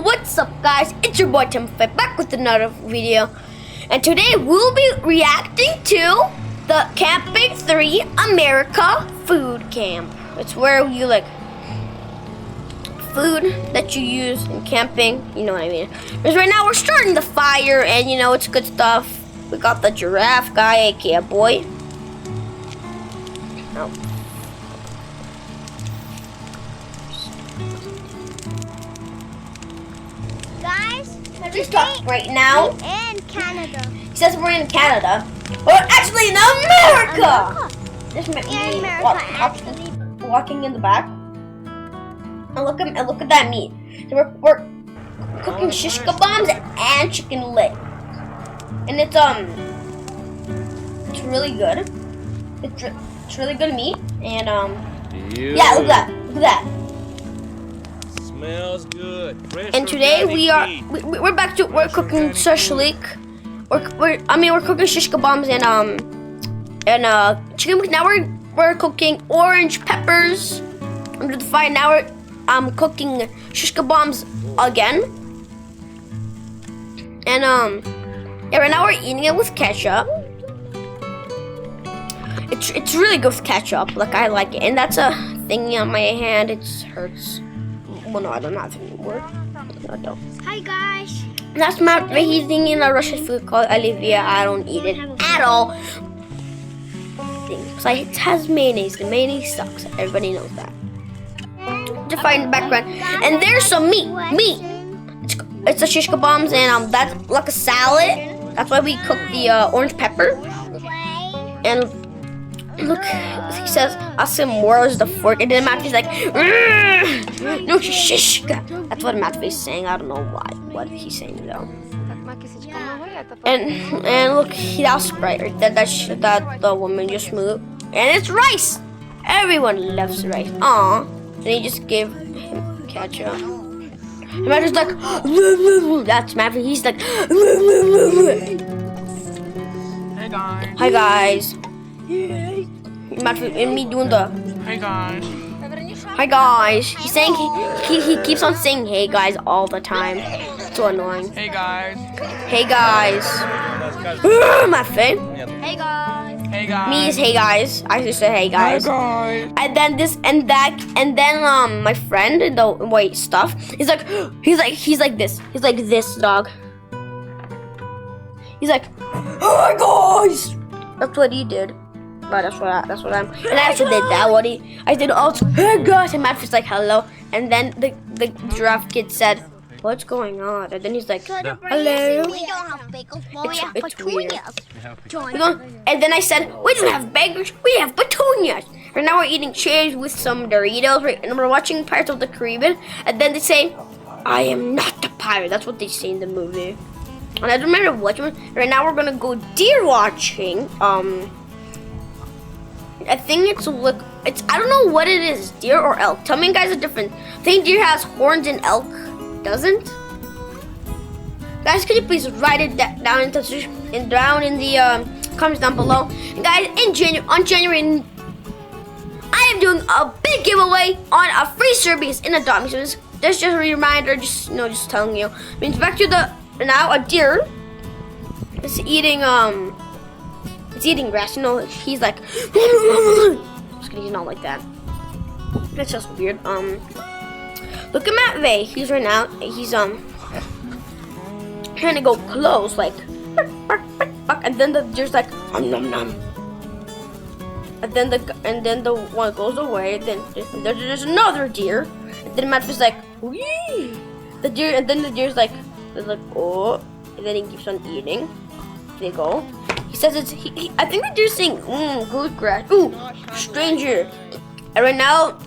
what's up guys, it's your boy Tim back with another video, and today we'll be reacting to the Camping 3 America food camp. It's where you like food that you use in camping, you know what I mean. Because right now we're starting the fire and you know it's good stuff. We got the giraffe guy, aka boy. Oh. Guys, We start right now. in Canada. He says we're in Canada. We're actually in America. This might In be America, actually. walking in the back. And look at that meat. So we're cooking shish kebabs and chicken lit, and it's really good. It's really good meat, and yeah, look at that. Smells good. Fresh And today organic meat. we're cooking shashlik. We're cooking shish kebabs and chicken. Now we're cooking orange peppers under the fire. Now we're cooking shish kebabs again. And yeah, right now we're eating it with ketchup. It's really good with ketchup. Like I like it. And that's a thingy on my hand. It hurts. Well, no, I don't have it anymore. No, I don't. Hi guys. That's my he's eating a Russian food called Olivia. I don't eat it at all. It's like it has mayonnaise. The mayonnaise sucks. Everybody knows that. To find the background, and there's some meat. It's a shish kebabs, and that's like a salad. That's why we cook the orange pepper. And look, he says, "I'll say more is the fork," and then Matthew's like, "No shish." That's what Matthew's saying. I don't know what he's saying though. And look, that's Sprite right there. That the woman just moved, and it's rice. Everyone loves rice. Aw. And he just gave him ketchup. And Matthew's like, that's Matthew. He's like, Hey guys. hi guys. Matthew and me doing the Hey guys. hi guys. He's saying he keeps on saying hey guys all the time. It's so annoying. Hey guys. Hey guys. Matthew. Hey guys. Hey guys. Me is hey guys. I just said hey guys. Hey guys. And then this and that, and then my friend in the white stuff, he's like this. He's like this dog. He's like, oh my guys. That's what he did. But that's what I'm. And I also did that. I did also hey guys. And Matthew's like hello. And then the giraffe kid said, what's going on? And then he's like, hello. We don't have bagels, but we have It's weird. petunias. And then I said, we don't have bagels, we have petunias. And now we're eating cherries with some Doritos, right? And we're watching Pirates of the Caribbean. And then they say, I am not a pirate. That's what they say in the movie. And I don't remember which one. Right now we're gonna go deer watching. I think it's I don't know what it is, deer or elk. Tell me guys the difference. I think deer has horns and elk doesn't. Guys, could you please write it down in the comments down below. And guys, on January, I am doing a big giveaway on a free service in a dog. So that's just a reminder, just telling you. Means back to now a deer is eating grass. You know, he's like just kidding, he's not like that. That's just weird. Look at Matt Vey. He's right now. He's trying to go close, like, and then the deer's like, nom nom. And then the one goes away. Then there's another deer. And then Matt is like, wee. The deer's like, oh. And then he keeps on eating. They go. He says it's. I think the deer's saying, good grass. Ooh, stranger. And right now,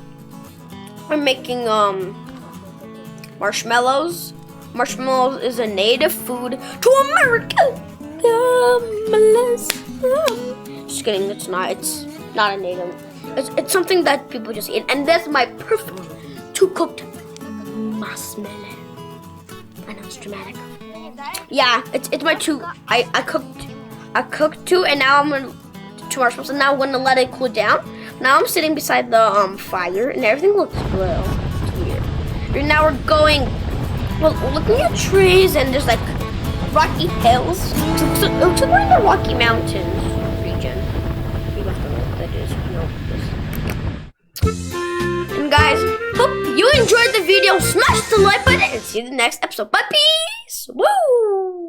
we're making marshmallows. Marshmallows is a native food to America. Just kidding, it's not. It's not a native. It's something that people just eat. And that's my perfect two cooked marshmallow. I know it's dramatic. Yeah, it's my two. I cooked two, and now I'm gonna two marshmallows. And now I'm gonna let it cool down. Now I'm sitting beside the fire, and everything looks blue. It's weird. Right now we're going Well, looking at trees and there's like rocky hills. So it looks like we're in the Rocky Mountains region. You must know what that is. And guys, hope you enjoyed the video. Smash the like button and see you in the next episode. Bye, peace. Woo!